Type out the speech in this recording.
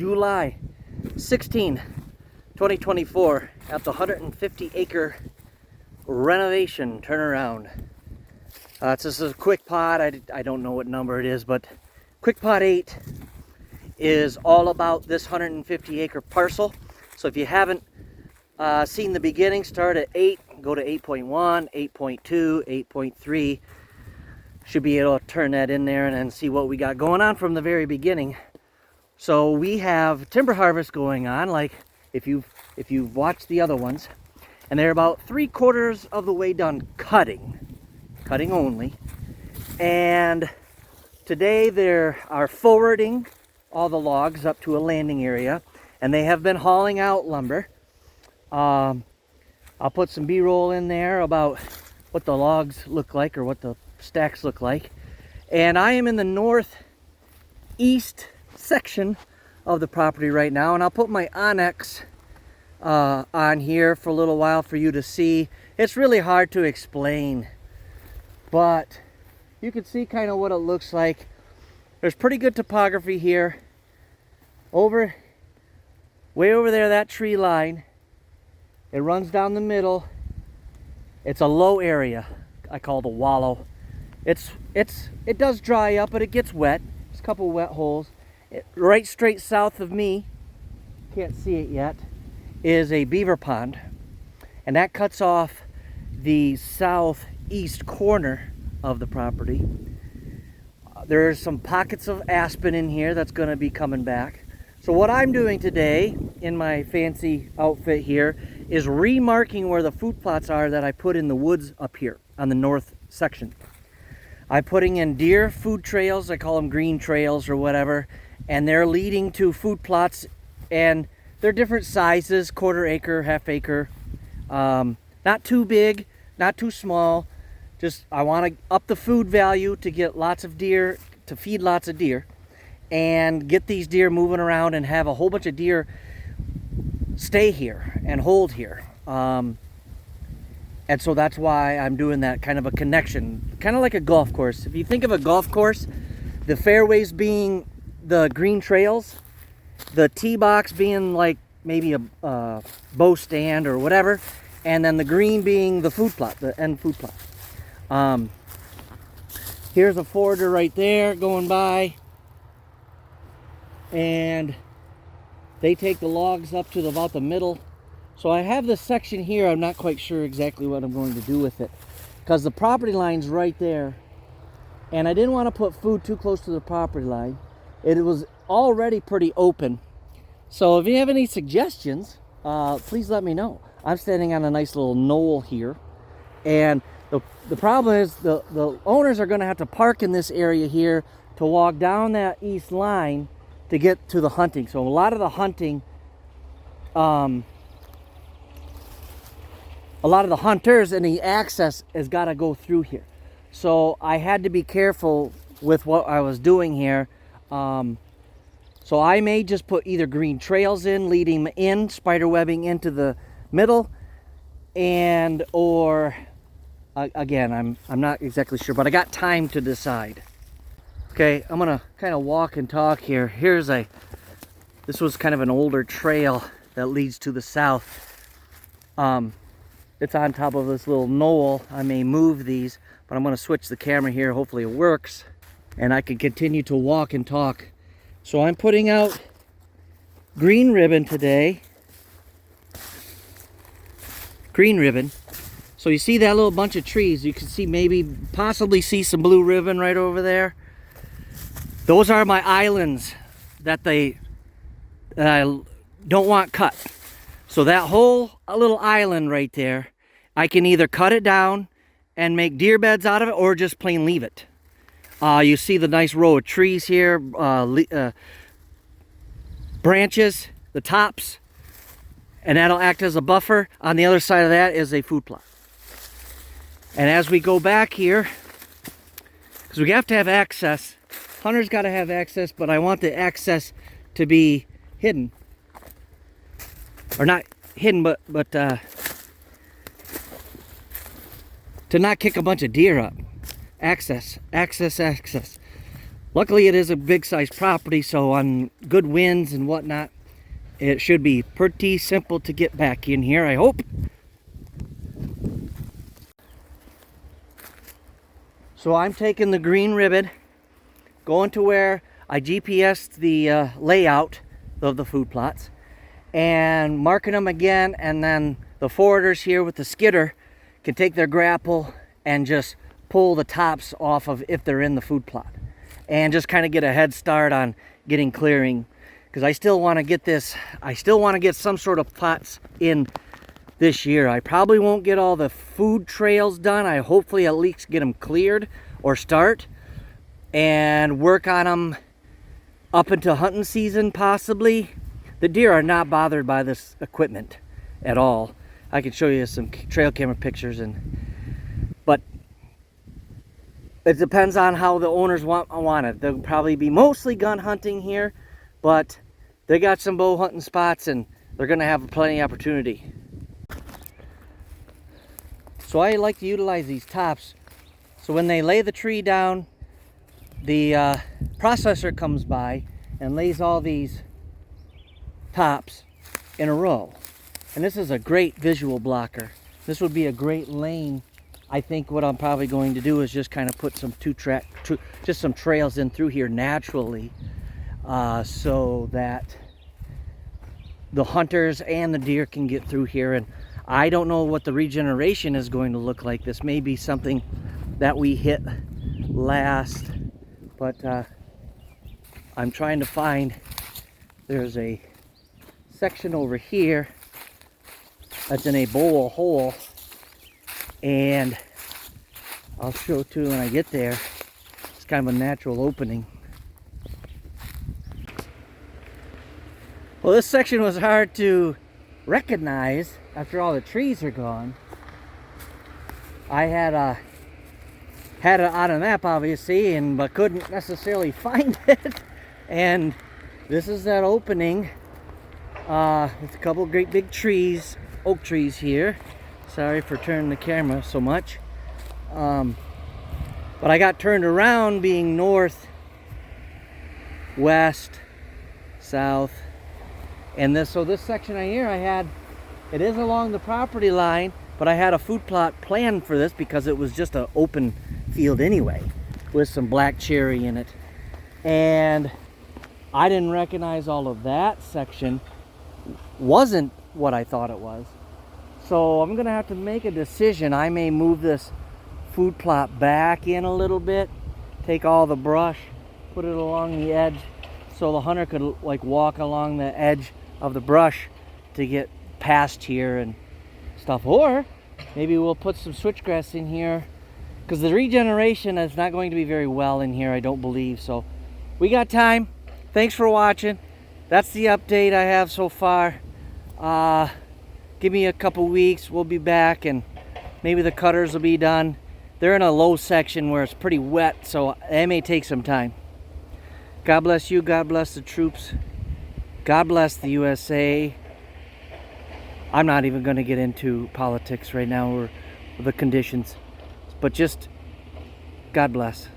July 16, 2024 at the 150 acre renovation turnaround. This is a QuickPod. I don't know what number it is, but QuickPod 8 is all about this 150 acre parcel. So if you haven't seen the beginning, start at 8, go to 8.1, 8.2, 8.3. Should be able to turn that in there and then see what we got going on from the very beginning. So we have timber harvest going on, like if you've watched the other ones, and they're about 3/4 of the way done cutting only. And today they are forwarding all the logs up to a landing area, and they have been hauling out lumber. I'll put some B-roll in there about what the logs look like or what the stacks look like. And I am in the northeast section of the property right now, and I'll put my Onyx on here for a little while for you to see. It's really hard to explain, but you can see kind of what it looks like. There's pretty good topography here. Way over there, that tree line, it runs down the middle. It's a low area I call the wallow. It does dry up, but it gets wet. There's a couple wet holes. Right straight south of me, can't see it yet, is a beaver pond, and that cuts off the southeast corner of the property. There's some pockets of aspen in here that's going to be coming back. So what I'm doing today in my fancy outfit here is remarking where the food plots are that I put in the woods up here on the north section. I'm putting in deer food trails. I call them green trails or whatever, and they're leading to food plots, and they're different sizes, 1/4 acre, 1/2 acre, not too big, not too small. Just I want to up the food value to get lots of deer, to feed lots of deer, and get these deer moving around and have a whole bunch of deer stay here and hold here. And so that's why I'm doing that kind of a connection, kind of like a golf course. If you think of a golf course, the fairways being the green trails, the tee box being like maybe a bow stand or whatever, and then the green being the food plot, the end food plot. Here's a forwarder right there going by, and they take the logs up to about the middle. So I have this section here. I'm not quite sure exactly what I'm going to do with it, because the property line's right there, and I didn't want to put food too close to the property line. It was already pretty open. So if you have any suggestions, please let me know. I'm standing on a nice little knoll here, and the problem is the owners are going to have to park in this area here to walk down that east line to get to the hunting. So a lot of the hunting, a lot of the hunters and the access has got to go through here. So I had to be careful with what I was doing here. So I may just put either green trails in, leading in, spider webbing into the middle, or again, I'm not exactly sure, but I got time to decide. Okay, I'm gonna kind of walk and talk here. This was kind of an older trail that leads to the south. It's on top of this little knoll. I may move these, but I'm gonna switch the camera here. Hopefully it works, and I can continue to walk and talk. So I'm putting out green ribbon today. Green ribbon. So you see that little bunch of trees. You can see, possibly see some blue ribbon right over there. Those are my islands that I don't want cut. So that whole little island right there, I can either cut it down and make deer beds out of it, or just plain leave it. You see the nice row of trees here, branches, the tops, and that'll act as a buffer. On the other side of that is a food plot. And as we go back here, because we have to have access, hunters got to have access, but I want the access to be hidden. Or not hidden, but to not kick a bunch of deer up. Access. Luckily it is a big size property, so on good winds and whatnot, it should be pretty simple to get back in here, I hope. So I'm taking the green ribbon, going to where I GPSed the layout of the food plots, and marking them again, and then the forwarders here with the skidder can take their grapple and just pull the tops off of if they're in the food plot, and just kind of get a head start on getting clearing, because I still want to get this, I still want to get some sort of plots in this year. I probably won't get all the food trails done. I hopefully at least get them cleared or start and work on them up into hunting season possibly. The deer are not bothered by this equipment at all. I can show you some trail camera pictures, but it depends on how the owners want it. They'll probably be mostly gun hunting here, but they got some bow hunting spots and they're gonna have plenty of opportunity. So I like to utilize these tops. So when they lay the tree down, the processor comes by and lays all these tops in a row. And this is a great visual blocker. This would be a great lane. I think what I'm probably going to do is just kind of put some just some trails in through here naturally, so that the hunters and the deer can get through here. And I don't know what the regeneration is going to look like. This may be something that we hit last, but I'm trying to find, there's a section over here that's in a bowl hole, and I'll show too when I get there. It's kind of a natural opening. Well, this section was hard to recognize after all the trees are gone. I had it on a map obviously, but couldn't necessarily find it. And this is that opening. With a couple great big trees, oak trees here. Sorry for turning the camera so much. But I got turned around being north, west, south, and this section right here it is along the property line, but I had a food plot planned for this because it was just an open field anyway with some black cherry in it, and I didn't recognize all of that section wasn't what I thought it was. So I'm gonna have to make a decision. I may move this food plot back in a little bit, take all the brush, put it along the edge so the hunter could like walk along the edge of the brush to get past here and stuff. Or maybe we'll put some switchgrass in here, because the regeneration is not going to be very well in here, I don't believe. So we got time. Thanks for watching. That's the update I have so far. Give me a couple weeks, we'll be back, and maybe the cutters will be done. They're in a low section where it's pretty wet, so it may take some time. God bless you, God bless the troops, God bless the USA. I'm not even going to get into politics right now or the conditions, but just God bless.